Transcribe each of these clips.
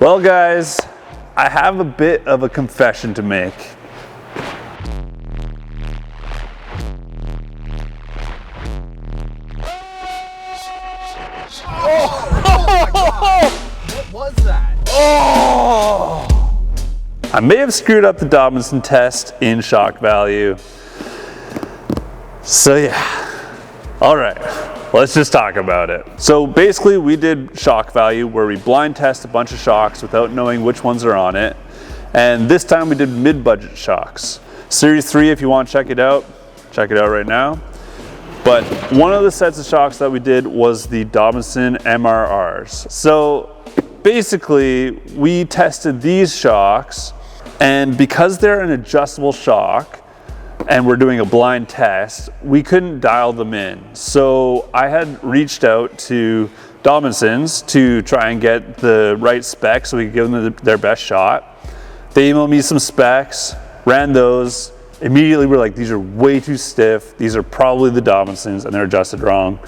Well guys, I have a bit of a confession to make. Oh my God. What was that? Oh! I may have screwed up the Dobinson test in shock value. So yeah, all right, let's just talk about it. So basically we did shock value where we blind test a bunch of shocks without knowing which ones are on it. And this time we did mid-budget shocks. Series 3, if you want to check it out right now. But one of the sets of shocks that we did was the Dobinson MRRs. So basically we tested these shocks, and because they're an adjustable shock and we're doing a blind test, we couldn't dial them in. So I had reached out to Dobinsons to try and get the right specs so we could give them their best shot. They emailed me some specs, ran those. Immediately we're like, these are way too stiff. These are probably the Dobinsons and they're adjusted wrong.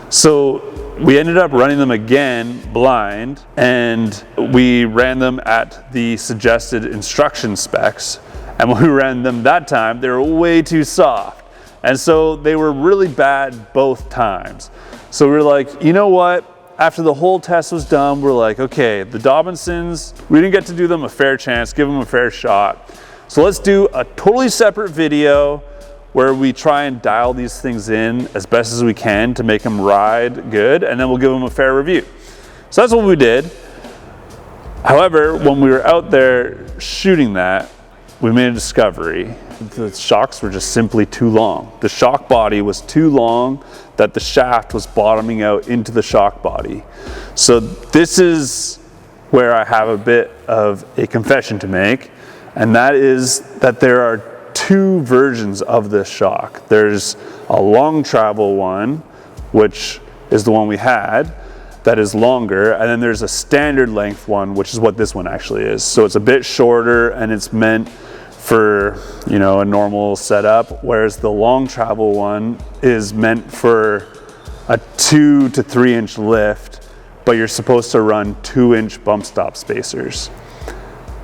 So we ended up running them again blind, and we ran them at the suggested instruction specs. And when we ran them that time, they were way too soft. And so they were really bad both times. So we were like, you know what? After the whole test was done, we're like, okay, the Dobinsons, we didn't get to do them a fair chance, give them a fair shot. So let's do a totally separate video where we try and dial these things in as best as we can to make them ride good, and then we'll give them a fair review. So that's what we did. However, when we were out there shooting that, we made a discovery. The shocks were just simply too long. The shock body was too long that the shaft was bottoming out into the shock body. So this is where I have a bit of a confession to make, and that is that there are two versions of this shock. There's a long travel one, which is the one we had, that is longer, and then there's a standard length one, which is what this one actually is. So it's a bit shorter and it's meant for, you know, a normal setup, whereas the long travel one is meant for a 2 to 3 inch lift, but you're supposed to run 2-inch bump stop spacers.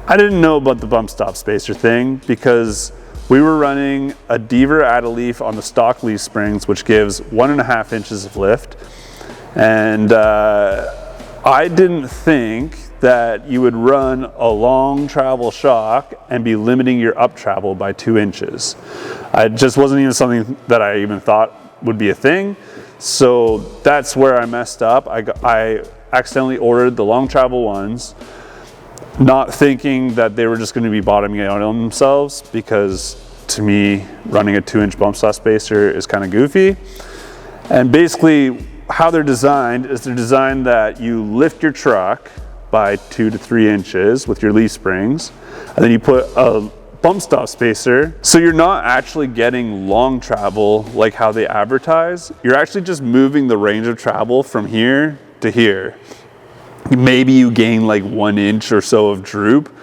I didn't know about the bump stop spacer thing because we were running a Deaver add-a-leaf on the stock leaf springs, which gives 1.5 inches of lift. And I didn't think that you would run a long travel shock and be limiting your up travel by 2 inches. It just wasn't even something that I even thought would be a thing. So that's where I messed up. I accidentally ordered the long travel ones, not thinking that they were just going to be bottoming out on themselves, because to me, running a 2-inch bump stop spacer is kind of goofy. And basically, how they're designed is they're designed that you lift your truck by 2 to 3 inches with your leaf springs, and then you put a bump stop spacer. So you're not actually getting long travel like how they advertise. You're actually just moving the range of travel from here to here. Maybe you gain like 1 inch or so of droop,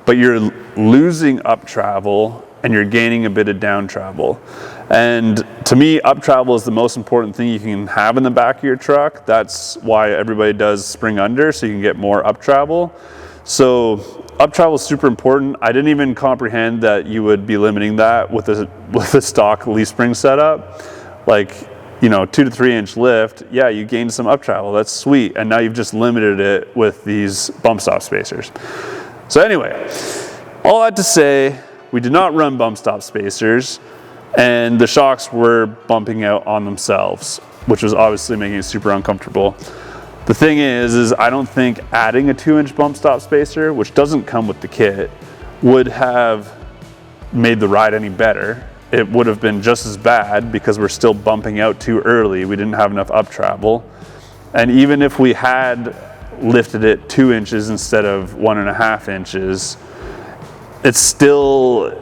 but you're losing up travel and you're gaining a bit of down travel. And to me, up travel is the most important thing you can have in the back of your truck. That's why everybody does spring under, so you can get more up travel. So up travel is super important. I didn't even comprehend that you would be limiting that with a stock leaf spring setup. Like, you know, 2 to 3 inch lift, yeah, you gained some up travel, that's sweet. And now you've just limited it with these bump stop spacers. So anyway, all that to say, we did not run bump stop spacers, and the shocks were bumping out on themselves, which was obviously making it super uncomfortable. The thing is I don't think adding a 2-inch bump stop spacer, which doesn't come with the kit, would have made the ride any better. It would have been just as bad because we're still bumping out too early. We didn't have enough up travel. And even if we had lifted it 2 inches instead of 1.5 inches, it's still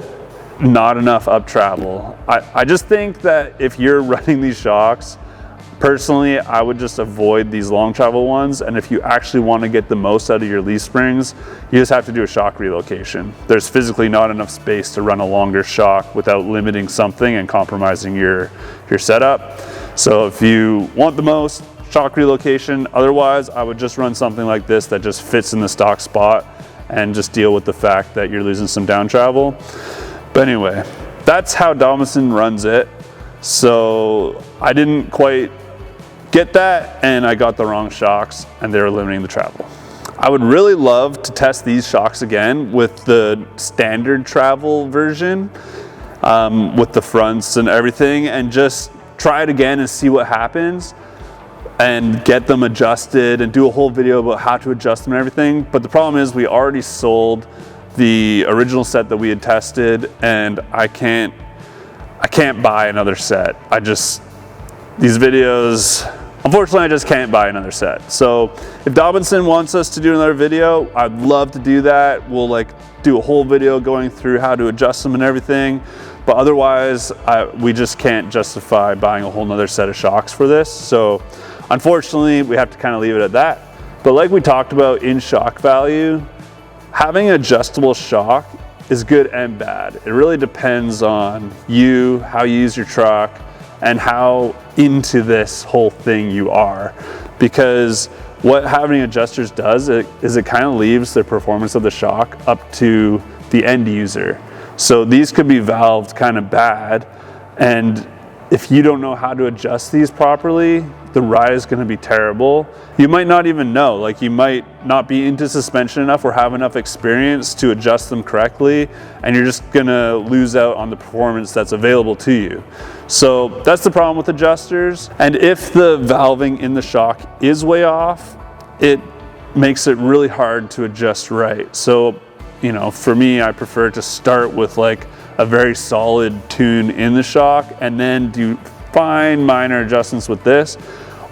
not enough up travel. I just think that if you're running these shocks, personally, I would just avoid these long travel ones. And if you actually want to get the most out of your leaf springs, you just have to do a shock relocation. There's physically not enough space to run a longer shock without limiting something and compromising your setup. So if you want the most, shock relocation. Otherwise, I would just run something like this that just fits in the stock spot and just deal with the fact that you're losing some down travel. But anyway, that's how Dobinson runs it. So I didn't quite get that, and I got the wrong shocks, and they were limiting the travel. I would really love to test these shocks again with the standard travel version, with the fronts and everything, and just try it again and see what happens and get them adjusted and do a whole video about how to adjust them and everything. But the problem is we already sold the original set that we had tested, and I can't buy another set. These videos, unfortunately, I just can't buy another set. So if Dobinson wants us to do another video, I'd love to do that. We'll like do a whole video going through how to adjust them and everything. But otherwise, we just can't justify buying a whole nother set of shocks for this. So unfortunately, we have to kind of leave it at that. But like we talked about in shock value, having an adjustable shock is good and bad. It really depends on you, how you use your truck, and how into this whole thing you are. Because what having adjusters does is it kind of leaves the performance of the shock up to the end user. So these could be valved kind of bad, and if you don't know how to adjust these properly, the ride is going to be terrible. You might not even know, like you might not be into suspension enough or have enough experience to adjust them correctly, and you're just going to lose out on the performance that's available to you. So that's the problem with adjusters. And if the valving in the shock is way off, it makes it really hard to adjust right. So, you know, for me, I prefer to start with like a very solid tune in the shock and then do fine minor adjustments with this.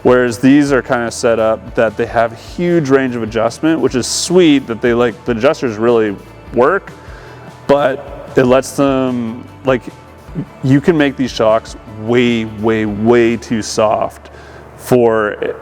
Whereas these are kind of set up that they have huge range of adjustment, which is sweet that the adjusters really work, but it lets them, like, you can make these shocks way, way, way too soft for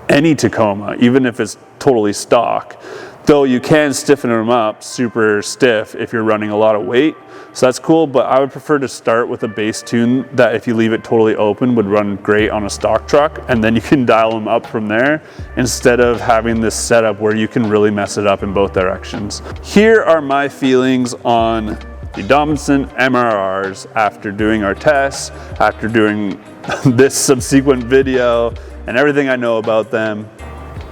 any Tacoma, even if it's totally stock. Though you can stiffen them up super stiff if you're running a lot of weight. So that's cool, but I would prefer to start with a base tune that if you leave it totally open would run great on a stock truck, and then you can dial them up from there instead of having this setup where you can really mess it up in both directions. Here are my feelings on the Dobinson MRRs after doing our tests, after doing this subsequent video and everything I know about them.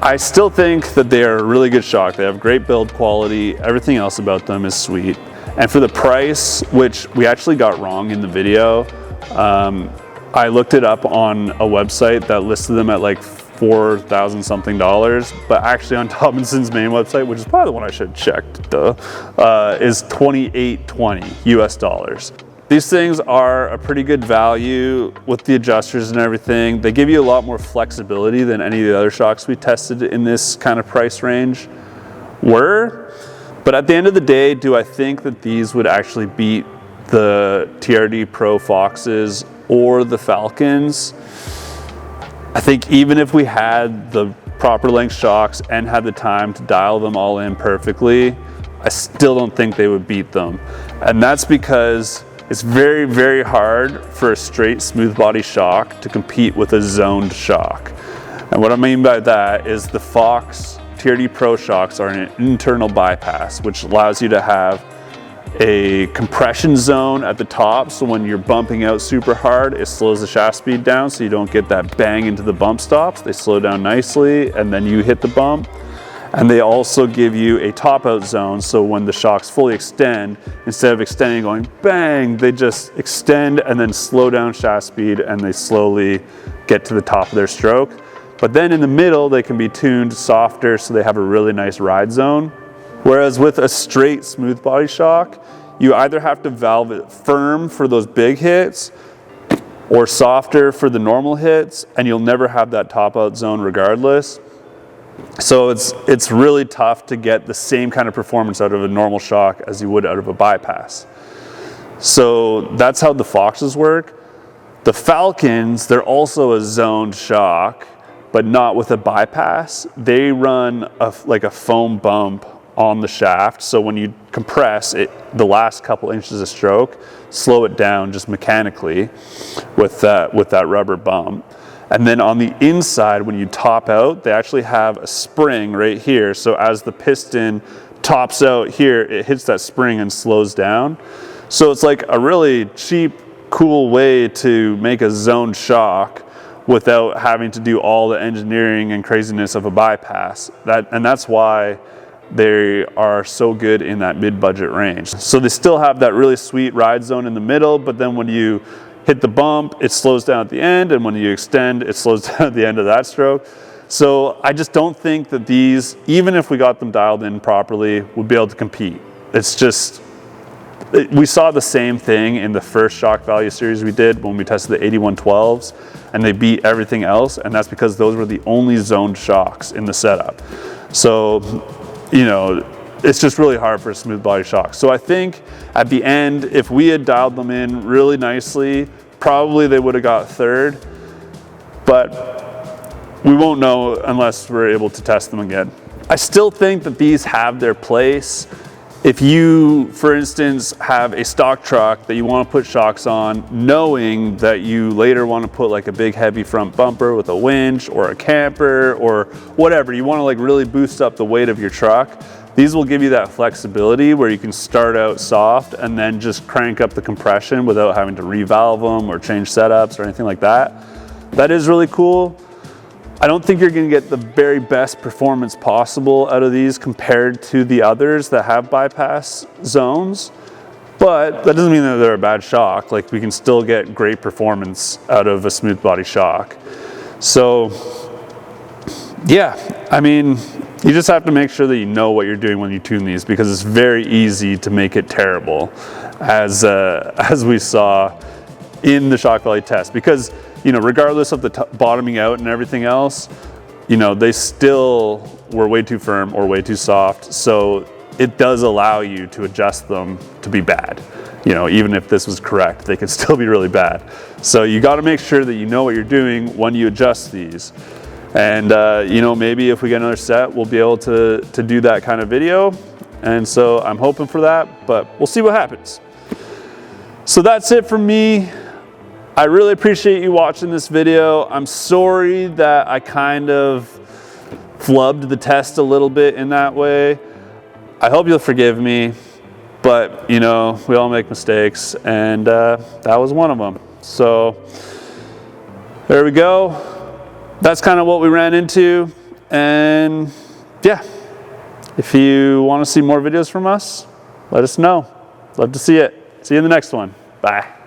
I still think that they are a really good shock. They have great build quality. Everything else about them is sweet. And for the price, which we actually got wrong in the video, I looked it up on a website that listed them at like $4,000 something, but actually on Dobinson's main website, which is probably the one I should have checked, is $2,820 US. These things are a pretty good value with the adjusters and everything. They give you a lot more flexibility than any of the other shocks we tested in this kind of price range were. But at the end of the day, do I think that these would actually beat the TRD Pro Foxes or the Falcons? I think even if we had the proper length shocks and had the time to dial them all in perfectly, I still don't think they would beat them. And that's because it's very, very hard for a straight smooth body shock to compete with a zoned shock. And what I mean by that is the Fox TRD Pro shocks are an internal bypass, which allows you to have a compression zone at the top. So when you're bumping out super hard, it slows the shaft speed down so you don't get that bang into the bump stops. They slow down nicely and then you hit the bump. And they also give you a top out zone, so when the shocks fully extend, instead of extending and going bang, they just extend and then slow down shaft speed and they slowly get to the top of their stroke. But then in the middle, they can be tuned softer so they have a really nice ride zone. Whereas with a straight smooth body shock, you either have to valve it firm for those big hits or softer for the normal hits, and you'll never have that top out zone regardless. So it's really tough to get the same kind of performance out of a normal shock as you would out of a bypass. So that's how the Foxes work. The Falcons, they're also a zoned shock, but not with a bypass. They run like a foam bump on the shaft. So when you compress it, the last couple inches of stroke, slow it down just mechanically with that rubber bump. And then on the inside, when you top out, they actually have a spring right here. So as the piston tops out here, it hits that spring and slows down. So it's like a really cheap, cool way to make a zone shock without having to do all the engineering and craziness of a bypass. And that's why they are so good in that mid-budget range. So they still have that really sweet ride zone in the middle, but then when you hit the bump, it slows down at the end, and when you extend, it slows down at the end of that stroke. So I just don't think that these, even if we got them dialed in properly, would be able to compete. It's just, we saw the same thing in the first shock value series we did when we tested the 8112s, and they beat everything else, and that's because those were the only zoned shocks in the setup. So, you know, it's just really hard for a smooth body shock. So I think at the end, if we had dialed them in really nicely, probably they would have got third, but we won't know unless we're able to test them again. I still think that these have their place. If you, for instance, have a stock truck that you want to put shocks on, knowing that you later want to put like a big heavy front bumper with a winch or a camper or whatever, you want to like really boost up the weight of your truck, these will give you that flexibility where you can start out soft and then just crank up the compression without having to revalve them or change setups or anything like that. That is really cool. I don't think you're going to get the very best performance possible out of these compared to the others that have bypass zones, but that doesn't mean that they're a bad shock. Like, we can still get great performance out of a smooth body shock. So yeah, I mean, you just have to make sure that you know what you're doing when you tune these, because it's very easy to make it terrible, as we saw in the shock value test. Because, you know, regardless of the bottoming out and everything else, you know, they still were way too firm or way too soft. So it does allow you to adjust them to be bad. You know, even if this was correct, they could still be really bad. So you got to make sure that you know what you're doing when you adjust these. And, you know, maybe if we get another set, we'll be able to do that kind of video. And so I'm hoping for that, but we'll see what happens. So that's it from me. I really appreciate you watching this video. I'm sorry that I kind of flubbed the test a little bit in that way. I hope you'll forgive me, but, you know, we all make mistakes, and that was one of them. So there we go. That's kind of what we ran into. And yeah, if you want to see more videos from us, let us know. Love to see it. See you in the next one. Bye.